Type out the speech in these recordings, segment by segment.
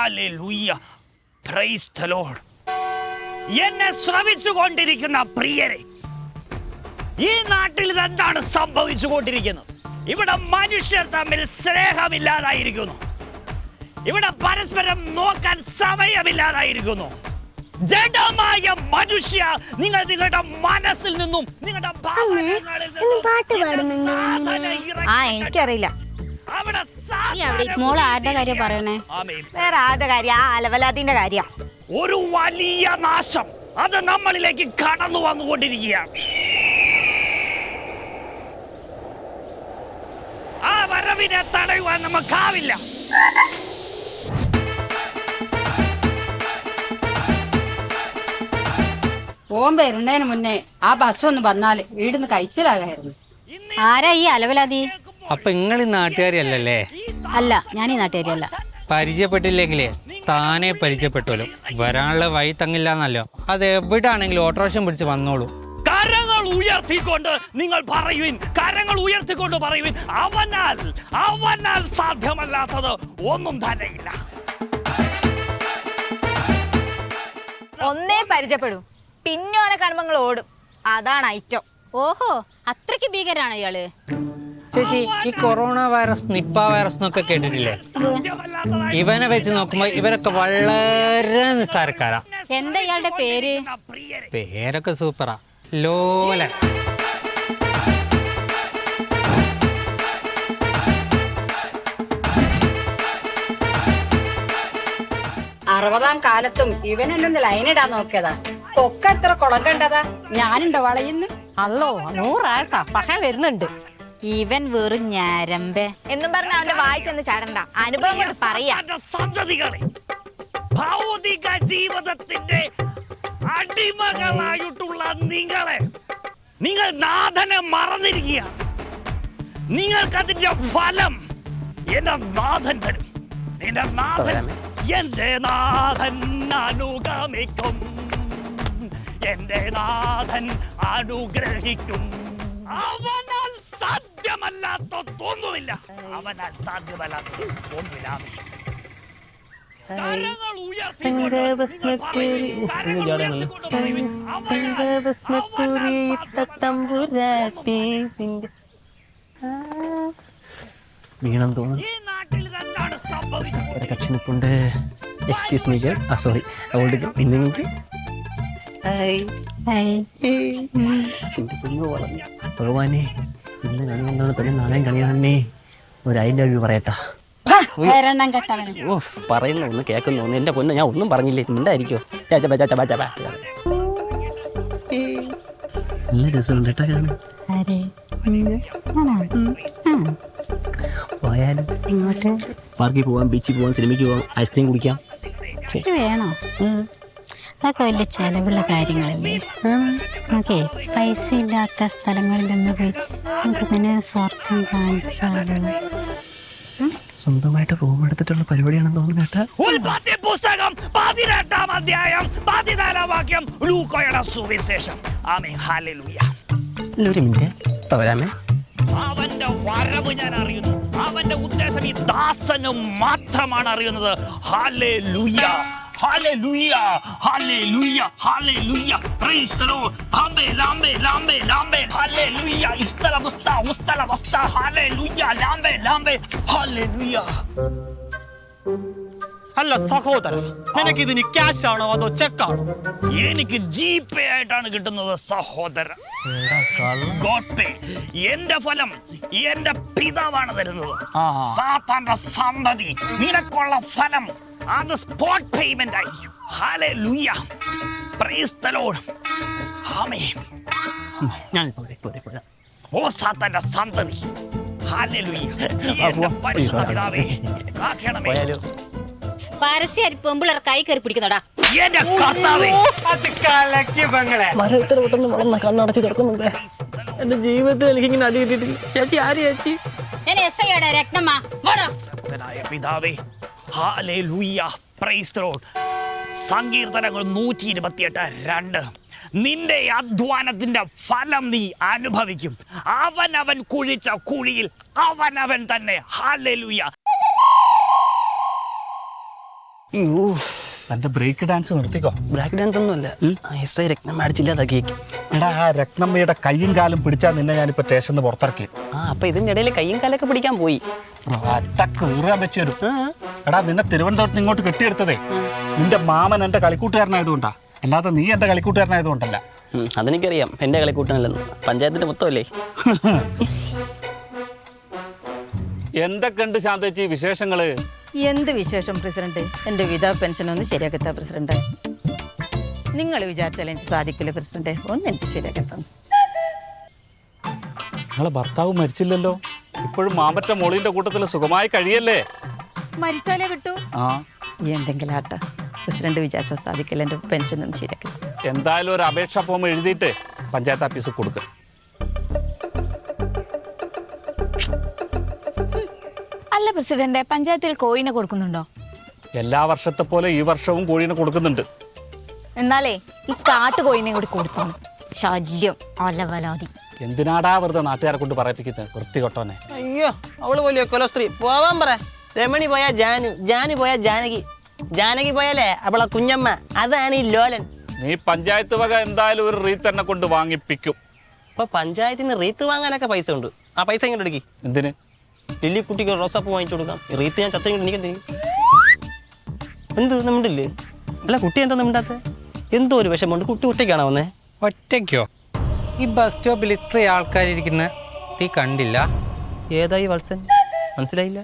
Hallelujah. Praise the Lord. എന്നെ ശ്രവിച്ചുകൊണ്ടിരിക്കുന്ന പ്രിയരെ, ഈ നാട്ടിൽ എന്താണ് സംഭവിച്ചുകൊണ്ടിരിക്കുന്നത്? ഇവിടെ മനുഷ്യർ തമ്മിൽ സ്നേഹമില്ലാതായിരിക്കുന്നു. ഇവിടെ പരസ്പരം നോക്കാൻ സമയമില്ലാതായിരിക്കുന്നു. ജഡമായ മനുഷ്യ, നിങ്ങൾ നിങ്ങളുടെ മനസ്സിൽ നിന്നും നിങ്ങളുടെ എനിക്കറിയില്ല. മോള് ആരുടെ കാര്യം പറയണേ? വേറെ ആരുടെ കാര്യം? ആ അലവലാദിന്റെ കാര്യം. ഒരു വലിയ നാശം അത് നമ്മളിലേക്ക് കടന്നു വന്നുകൊണ്ടിരിക്കുകയാണ്. ആ വരവിനെ തടയുവാൻ നമുക്കാവില്ല. ഓൻ വരുന്നതിന് മുന്നേ ആ ബസ് ഒന്ന് വന്നാല് വീടിന്ന് കഴിച്ചിലാകായിരുന്നു. ആരാ ഈ അലവലാതി? അപ്പൊ നിങ്ങൾ ഈ നാട്ടുകാരിയല്ലേ? അല്ല, ഞാൻ ഈ നാട്ടുകാരിയല്ല. പരിചയപ്പെട്ടില്ലെങ്കിലേ താനെ പരിചയപ്പെട്ടോലും. വരാനുള്ള വഴി തങ്ങില്ലാന്നല്ലോ. അത് എവിടാണെങ്കിലും ഓട്ടോറിക്ഷ പിടിച്ച് വന്നോളൂ. കരങ്ങൾ ഉയർത്തിക്കൊണ്ട് നിങ്ങൾ പറയുവിൻ, കരങ്ങൾ ഉയർത്തിക്കൊണ്ട് പറയുവിൻ, അവനാൽ സാധ്യമല്ലാത്തത് ഒന്നും തന്നെയില്ല. ഒന്നേ പരിചയപ്പെടൂ, പിന്നെ ഓനെ കാണുമ്പോൾ ഓടും. അതാണ് ഐറ്റം. ഓഹോ, അത്രയ്ക്ക് ഭീകരാണോ ഇയാള്? ചേച്ചി, ഈ കൊറോണ വൈറസ്, നിപ്പ വൈറസ് എന്നൊക്കെ കേട്ടിട്ടില്ലേ? ഇവനെ വെച്ച് നോക്കുമ്പോ ഇവരൊക്കെ വളരെ നിസ്സാരക്കാരാ. എന്താ ഇയാളുടെ പേര്? പേരൊക്കെ സൂപ്പറാ, ലോലൻ. അറുപതാം കാലത്തും ഇവനെന്നെ ലൈനിടാൻ നോക്കിയതാ. ഒക്കെ എത്ര കുളം കണ്ടതാ. ഞാനുണ്ടോ വളയുന്നു? അല്ലോ 100 ആയസാ പകൽ വരുന്നുണ്ട്. ഇവൻ വെറും ഞരമ്പേ എന്നും പറഞ്ഞ അവന്റെ വായിച്ചെന്ന് ചാടണ്ട. അനുഭവം കൊണ്ട് പറയാ. സന്തതികളെ, ഭൗതിക ജീവിതത്തിന്റെ അടിമകളായിട്ടുള്ള നിങ്ങൾ നാഥനെ മറന്നിരിക്കുക. നിങ്ങൾക്കതിന്റെ ഫലം എന്റെ നാഥൻ തരും. എന്റെ നാഥൻ അനുഗമിക്കും. എന്റെ നാഥൻ അനുഗ്രഹിക്കും. അവനാൽ സാധ്യമല്ലാത്തൊന്നുമില്ല. അവനാൽ സാധ്യമല്ലാത്തൊന്നുമില്ല. വീണം തോന്നുന്നു. ഒരു കക്ഷി നിൽപ്പുണ്ട്. Excuse me girl. സോറി, അതുകൊണ്ട് ഇന്നെനിക്ക് ഭഗവാനെ, ഇന്ന് കണി കണ്ടാണ് തന്നെ നാളെയും കണിയാണേ. ഒരു അതിൻ്റെ ഒരു പറയട്ടാ. പറയുന്ന ഒന്ന് കേൾക്കുന്ന ഒന്ന്. എന്റെ പൊന്ന്, ഞാൻ ഒന്നും പറഞ്ഞില്ലേ, ഉണ്ടായിരിക്കോ? നല്ല രസമുണ്ട് കേട്ടാ കാണാൻ. പോയാലും പാർക്കിൽ പോവാം, ബീച്ചിൽ പോവാം, സിനിമയ്ക്ക് പോവാം, ഐസ്ക്രീം കുടിക്കാം. വേണോ? അതൊക്കെ വലിയ ചെലവുള്ള കാര്യങ്ങളല്ലേ. ഓക്കെ, പൈസ ഇല്ലാത്ത സ്ഥലങ്ങളിലൊന്ന് പോയി നമുക്ക് തന്നെ സ്വർഗം കാണിച്ചാലോ. സ്വന്തമായിട്ട് റൂം എടുത്തിട്ടുള്ള പരിപാടിയാണെന്ന് തോന്നുന്നു കേട്ടാ. ഉൽപ്പത്തി പുസ്തകം 18-ാം അധ്യായം 14-ാം വാക്യം, ലൂക്കോയുടെ സുവിശേഷം. ആമേൻ, ഹല്ലേലൂയ. ഒരു മിനിറ്റ്, പവരാമേ. അവന്റെ വരവ് ഞാൻ അറിയുന്നു. അവന്റെ ഉദ്ദേശം ഈ ദാസന് മാത്രമാണ് അറിയുന്നത്. Hallelujah, hallelujah, hallelujah, hallelujah. Praise the Lord. Amen, amen, amen, amen. Hallelujah. ഇസ്തല വസ്ത, ഉസ്തല വസ്ത. Hallelujah, amen, amen, hallelujah. അല്ല സഹോദര, നിനക്ക് ഇതിന് ക്യാഷ് ആണോ അതോ ചെക്കാണോ? എനിക്ക് ജിപേ ആയിട്ടാണ് കിട്ടുന്നത് സഹോദര. ഗോഡ് പേ. എന്റെ ഫലം എന്റെ പിതാവാണ് തരുന്നത്. സാത്താന്റെ സന്തതി, നിനക്കുള്ള ഫലം അത് സ്പോട്ട് പേയ്മെന്റ് ആയിരിക്കും. Hallelujah. Praise the Lord. Amen. ഞാൻ ഓ സാത്താന്റെ സന്തതി, ഹല്ലേലൂയ. എന്റെ പരിശുദ്ധ പിതാവേ, കാക്കണമേ. പരസ്യം പെമ്പിളർ കൈ കയറി പിടിക്കുന്നോടാ. എന്റെ കർത്താവേ, മരത്തിൽ പെട്ടെന്ന് വളർന്ന കണ്ണടച്ച് തുറക്കുന്നുണ്ട്. എന്റെ ജീവിതത്തിൽ എനിക്കിങ്ങനെ അടി കിട്ടിയിട്ടില്ല. ചേച്ചി, ആര് ചേച്ചി? ഞാൻ എസ്ഐയുടെ രത്നമ്മ. പിതാവേ, ഹല്ലേലൂയ. Praise the Lord. സങ്കീർത്തനങ്ങൾ 128:2. നിന്റെ അധ്വാനത്തിന്റെ ഫലം നീ അനുഭവിക്കും. അവൻ കുഴിച്ച കുഴിയിൽ അവൻ തന്നെ. ഹല്ലേലൂയ. അയ്യോ തന്റെ ബ്രേക്ക് ഡാൻസ് നിർത്തിക്കോ. ബ്രാക്ക് ഡാൻസ് ഒന്നുമല്ല SI രത്നം അടിച്ചില്ലാതാക്കി. എടാ ആ രത്നമ്മയുടെ കയ്യും കാലും പിടിച്ചാൽ നിന്നെ ഞാനിപ്പോ സ്റ്റേഷനിൽ പുറത്തിറക്കി. അപ്പൊ ഇതിന്റെ ഇടയിൽ കയ്യും കാലൊക്കെ പിടിക്കാൻ പോയി. കീറാൻ വെച്ചു. എടാ നിന്നെ തിരുവനന്തപുരത്ത് ഇങ്ങോട്ട് കെട്ടിയെടുത്തതേ നിന്റെ മാമൻ എന്റെ കളിക്കൂട്ടുകാരനായതുകൊണ്ടാ, അല്ലാതെ നീ എന്റെ കളിക്കൂട്ടുകാരനായതുകൊണ്ടല്ല. അതെനിക്കറിയാം, എന്റെ കളിക്കൂട്ടാനല്ലെന്ന്. പഞ്ചായത്തിന്റെ മൊത്തമല്ലേ. എന്തൊക്കെയുണ്ട് ശാന്തേച്ചി വിശേഷങ്ങള്? എന്ത് വിശേഷം പ്രസിഡന്റ്? എൻ്റെ വിധവ പെൻഷൻ ഒന്ന് ശരിയാക്കത്താ പ്രസിഡന്റ്. നിങ്ങൾ വിചാരിച്ചാൽ എനിക്ക് സാധിക്കില്ല പ്രസിഡന്റ്, ഒന്ന് എനിക്ക് ശരിയാക്കത്താം. നിങ്ങളെ ഭർത്താവ് മരിച്ചില്ലല്ലോ, ഇപ്പോഴും മാമറ്റ മോളിന്റെ കൂട്ടത്തിൽ സുഖമായി കഴിയല്ലേ? മരിച്ചാലേ കിട്ടൂ. ആ എന്തെങ്കിലും ആട്ടെ പ്രസിഡന്റ് വിചാരിച്ചാൽ സാധിക്കില്ല, എൻ്റെ പെൻഷൻ ഒന്ന് ശരിയാക്കത്താം. എന്തായാലും ഒരു അപേക്ഷ ഫോം എഴുതിയിട്ട് പഞ്ചായത്ത് ഓഫീസിൽ കൊടുക്കുക. അല്ല പ്രസിഡന്റ്, പഞ്ചായത്തിൽ കോഴിനെ കൊടുക്കുന്നുണ്ടോ? എല്ലാ വർഷത്തെ പോലെ ഈ വർഷവും കോഴീനെ കൊടുക്കുന്നുണ്ട്. എന്നാലേ ഈ കാട്ടു കോഴിനെ കൂടി കൊടുത്തോളൂ. ശല്യം അലവലാതി. എന്തിനാടാ വെറുതെ നാട്ടുകാരെ കൊണ്ട് പറയിപ്പിക്കുന്നത് വൃത്തികൊട്ടോനെ? അയ്യോ അവള് പോലെയോ കൊലസ്ത്രീ. പോവാൻ പറ. രമണി പോയാ ജാനു, ജാനു പോയാ ജാനകി, ജാനകി പോയാലേ അവളെ കുഞ്ഞമ്മ. അതാണ് ഈ ലോലൻ. നീ പഞ്ചായത്ത് വക എന്തായാലും ഒരു റീത്ത് തന്നെ കൊണ്ട് വാങ്ങിപ്പിക്കും. ഇപ്പൊ പഞ്ചായത്തിൽ നിന്ന് റീത്ത് വാങ്ങാനൊക്കെ പൈസ ഉണ്ട്. ആ പൈസ ഇങ്ങോട്ട് എടുക്കി. എന്തിന്? ലില്ലി കുട്ടിക്ക് റോസാപ്പ് വാങ്ങിച്ചു കൊടുക്കാം. ഈ റീത്ത് ഞാൻ ചത്ത എനിക്ക് എന്തിനും. എന്ത് നമ്മണ്ടില്ലേ? അല്ല കുട്ടി എന്താ നമ്മണ്ടാത്ത? എന്തോ ഒരു വിഷമമുണ്ട്. കുട്ടി ഒറ്റയ്ക്കാണോ വന്നേ? ഒറ്റയ്ക്കോ? ഈ ബസ് സ്റ്റോപ്പിൽ ഇത്ര ആൾക്കാരിരിക്കുന്ന തീ കണ്ടില്ല. ഏതായി വത്സൻ? മനസ്സിലായില്ല.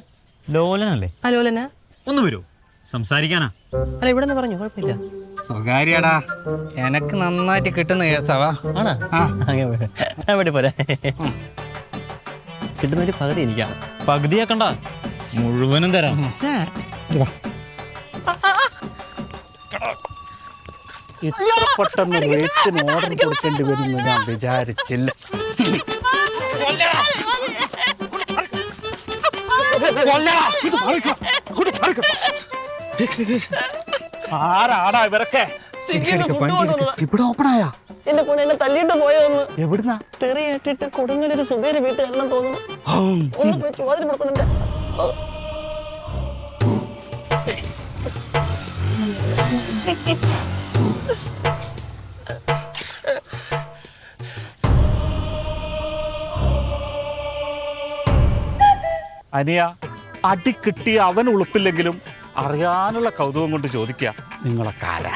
ലോലനല്ലേ? ആ ലോലനാ? ഒന്ന് വരൂ, സംസാരിക്കാനാ. അല്ല ഇവിടെ നിന്ന് പറഞ്ഞു, കുഴപ്പമില്ല. സ്വകാര്യടാ, എനക്ക് നന്നായിട്ട് കിട്ടുന്ന കേസാവാ. ആണോ? അവിടെ പോരാ. കിട്ടുന്നൊരു പകുതി എനിക്കാണ്. പകുതിയാക്കണ്ട, മുഴുവനും തരാം. ഇത്ര പെട്ടെന്ന് റേറ്റിന് ഓർഡർ കൊടുക്കേണ്ടി വരുമെന്ന് ഞാൻ വിചാരിച്ചില്ല. ആരാടാ ഇവരൊക്കെ? ഇവിടെ ഓപ്പണായ എന്റെ പൊണ്ണെ എന്നെ തല്ലിയിട്ട് പോയതെന്ന്. എവിടുന്നാ? തെറി കേട്ടിട്ട് കൊടുങ്ങലൊരു സുധീര വീട്ടുകാരണം തോന്നുന്നു. ഒന്ന് പോയി ചോദ്യം പ്രസിഡന്റ്. അനിയ, അടി കിട്ടിയ അവൻ ഉളുപ്പില്ലെങ്കിലും അറിയാനുള്ള കൗതുകം കൊണ്ട് ചോദിക്കുക, നിങ്ങളൊക്കെ ആരാ?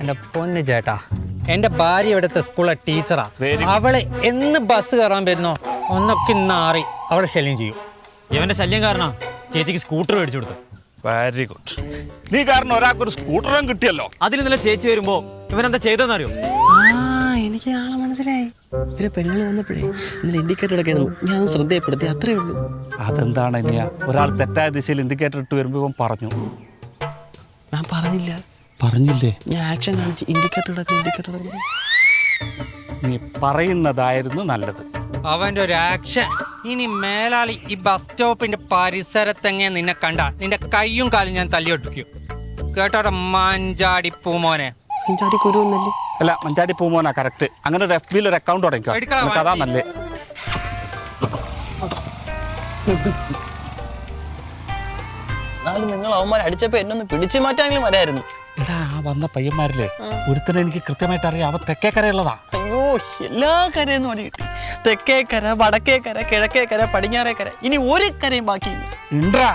എൻ്റെ പൊന്ന് ചേട്ടാ, എൻ്റെ ഭാര്യ ഇവിടുത്തെ സ്കൂളിലെ ടീച്ചറാ. അവളെ എന്ന് ബസ് കയറാൻ വരുന്നോ ഒന്നൊക്കെ നാറി അവളെ ശല്യം ചെയ്യും. ഇവന്റെ ശല്യം കാരണം ചേച്ചിക്ക് സ്കൂട്ടർ മേടിച്ചു കൊടുത്തു. Very good. നീ കാരണം ഒരാൾക്കൊരു സ്കൂട്ടറും കിട്ടിയല്ലോ. അതിൽ ഇന്നലെ ചേച്ചി വരുമ്പോ ഇവനെന്താ ചെയ്തെന്നറിയോ? എനിക്ക് ആളെ മനസ്സിലായി. പിന്നെ പെങ്ങൾ വന്നപ്പോഴേ ഇന്നലെ ഇൻഡിക്കേറ്റർ ഇടയ്ക്കായിരുന്നു. ഞാൻ ശ്രദ്ധയപ്പെടുത്തി, അത്രേ ഉള്ളൂ. അതെന്താണ് ഇനിയ? ഒരാൾ തെറ്റായ ദിശയിൽ ഇൻഡിക്കേറ്റർ ഇട്ട് വരുമ്പോ ഇവൻ പറഞ്ഞു. ഞാൻ പറഞ്ഞില്ല. പറഞ്ഞില്ലേ? ഞാൻ ആക്ഷൻ കാണിച്ച് ഇൻഡിക്കേറ്റർ ഇൻഡിക്കേറ്റർ. നീ പറയുന്നതായിരുന്നു നല്ലത്. അവൻ്റെ ഒരു ആക്ഷൻ. ഇനി മേലാളി ഈ ബസ് സ്റ്റോപ്പിന്റെ പരിസരത്തെങ്ങനെ നിന്നെ കണ്ടാ നിന്റെ കയ്യും കാലും ഞാൻ തല്ലിയൊട്ടിക്കും. കേട്ടോടെ മഞ്ചാടി പൂമോനെ. കുരു ഒന്നല്ലേ? അല്ല, മഞ്ചാടി പൂമോനാ കറക്റ്റ്. അങ്ങനെ ഒരു FB ഒരു അക്കൗണ്ട് തുടങ്ങിക്കോ. അതാ നല്ലേ. നിങ്ങൾ അവന്മാർ അടിച്ചപ്പോ എന്നൊന്ന് പിടിച്ചു മാറ്റാനെങ്കിലും വരായിരുന്നു. എടാ, ആ വന്ന പയ്യന്മാരില്ലേ ഒരുത്തനെ എനിക്ക് കൃത്യമായിട്ട് അറിയാം. അവ തെക്കേക്കരയുള്ളതാ. അയ്യോ, എല്ലാ കരയൊന്നും അടി കിട്ടി. തെക്കേക്കര, വടക്കേക്കര, കിഴക്കേക്കര, പടിഞ്ഞാറേക്കര, ഇനി ഒരു കരയും ബാക്കിയില്ല. ഇണ്ടാ,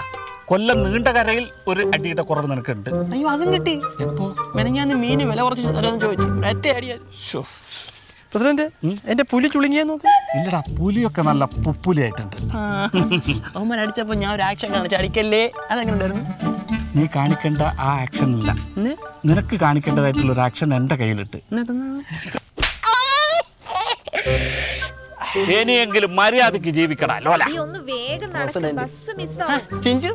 കൊല്ലം നീണ്ട കരയിൽ ഒരു അടിയുടെ കുറവ് നിനക്കുണ്ട്. അയ്യോ, അതും കിട്ടി. എപ്പോ? മെനഞ്ഞാന്ന് മീന് വില കുറച്ച് തരാമെന്ന് ചോദിച്ചു. ഒറ്റ അടിയാ. പ്രസിഡന്റ്, എന്റെ പുലി ചുളുങ്ങിയാ നോക്ക്. ഇല്ലടാ, പുലിയൊക്കെ നല്ല പുപ്പുലിയായിട്ടുണ്ട്. അവന്മാർ അടിച്ചപ്പോ ഞാൻ ഒരു ആക്ഷൻ കാണിച്ചു. അടിക്കല്ലേ? അതെങ്ങനെ ഉണ്ടായിരുന്നു? നീ കാണിക്കേണ്ട ആ ആക്ഷൻ ഇല്ല, നിനക്ക് കാണിക്കേണ്ടതായിട്ടുള്ള ഒരു ആക്ഷൻ എന്റെ കയ്യിലിട്ട്. ഇനിയെങ്കിലും മര്യാദക്ക് ജീവിക്കടാ ലോല. ഒന്ന് വേഗം നടക്ക്, ബസ് മിസ്സാവും. ചിഞ്ചു